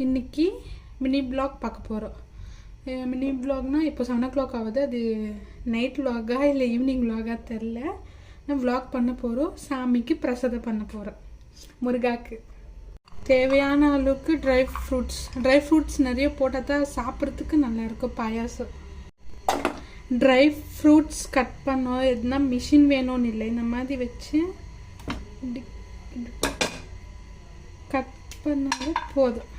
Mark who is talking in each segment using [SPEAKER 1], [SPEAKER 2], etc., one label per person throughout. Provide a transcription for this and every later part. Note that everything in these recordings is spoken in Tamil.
[SPEAKER 1] இன்றைக்கி மினி வ்ளாக் பார்க்க போகிறோம். மினி வ்ளாக்னால் இப்போ 7 o'clock ஆகுது. அது நைட் வ்ளாகா இல்லை ஈவினிங் வ்ளாகா தெரில. நான் வ்ளாக் பண்ண போகிறோம். சாமிக்கு பிரசாதம் பண்ண போகிறோம். முருகாக்கு தேவையான அளவுக்கு ட்ரை ஃப்ரூட்ஸ் நிறைய போட்டால் தான் சாப்பிட்றதுக்கு நல்லாயிருக்கும் பாயாசம். ட்ரை ஃப்ரூட்ஸ் கட் பண்ணோம். எதுனா மிஷின் வேணும்னு இல்லை, இந்த மாதிரி வச்சு இப்படி கட் பண்ணாலே போதும்.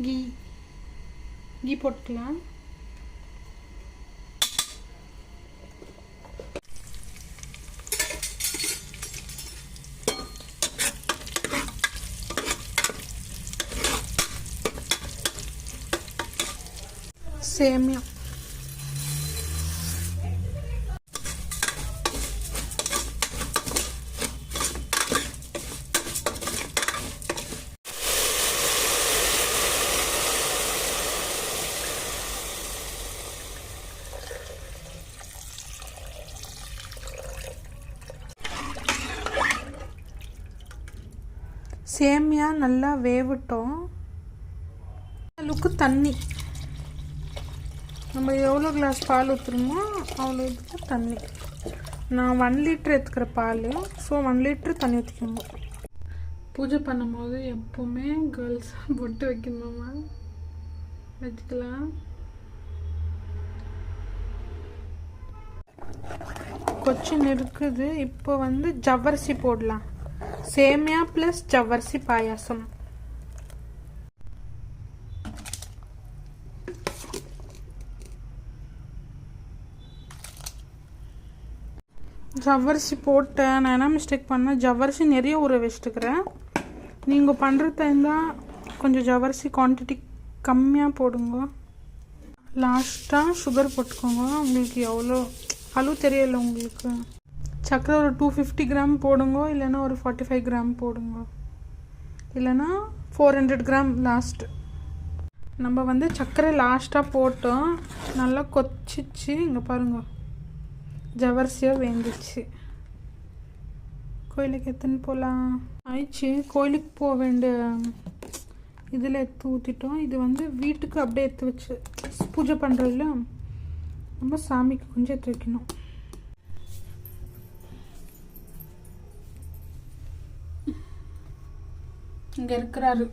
[SPEAKER 1] கீ போட்டுக்கலாம். சேமியா சேமியா நல்லா வேவட்டும். அளவுக்கு தண்ணி, நம்ம எவ்வளோ கிளாஸ் பால் ஊற்றுறோமோ அவ்வளோ இதுக்கு தண்ணி. நான் 1 லிட்டர் எடுத்துக்கிற பால், ஸோ 1 லிட்டர் தண்ணி ஊற்றிக்கோங்க. பூஜை பண்ணும்போது எப்போவுமே கேர்ள்ஸ் பொட்டு வைக்கணுமா, வச்சுக்கலாம். கொச்சின் இருக்குது. இப்போ ஜவ்வரிசி போடலாம். சேமியா ப்ளஸ் ஜவ்வரிசி பாயாசம். ஜவ்வரிசி போட்டேன். நான் என்ன மிஸ்டேக் பண்ணேன், ஜவ்வரிசி நிறைய ஊற வச்சுட்டுக்கிறேன். நீங்கள் பண்ணுறதா இருந்தால் கொஞ்சம் ஜவ்வரிசி குவான்டிட்டி கம்மியாக போடுங்க. லாஸ்ட்டாக சுகர் போட்டுக்கோங்க. உங்களுக்கு எவ்வளோ அளவு தெரியல உங்களுக்கு. சர்க்கரை ஒரு 250 கிராம் போடுங்க, இல்லைன்னா ஒரு 45 கிராம் போடுங்க, இல்லைன்னா 400 கிராம் லாஸ்ட்டு. நம்ம சர்க்கரை லாஸ்ட்டாக போட்டோம். நல்லா கொச்சிச்சு. இங்கே பாருங்கள், ஜவ்வரிசியாக வேந்துச்சு. கோயிலுக்கு எடுத்துன்னு போகலாம். ஆயிடுச்சு. கோயிலுக்கு போக வேண்டிய இதில் எடுத்து ஊற்றிட்டோம். இது வீட்டுக்கு அப்படியே எடுத்து வச்சு பூஜை பண்ணுறதுல நம்ம சாமிக்கு கொஞ்சம் எடுத்து வைக்கணும். இங்கே இருக்கிறாரு.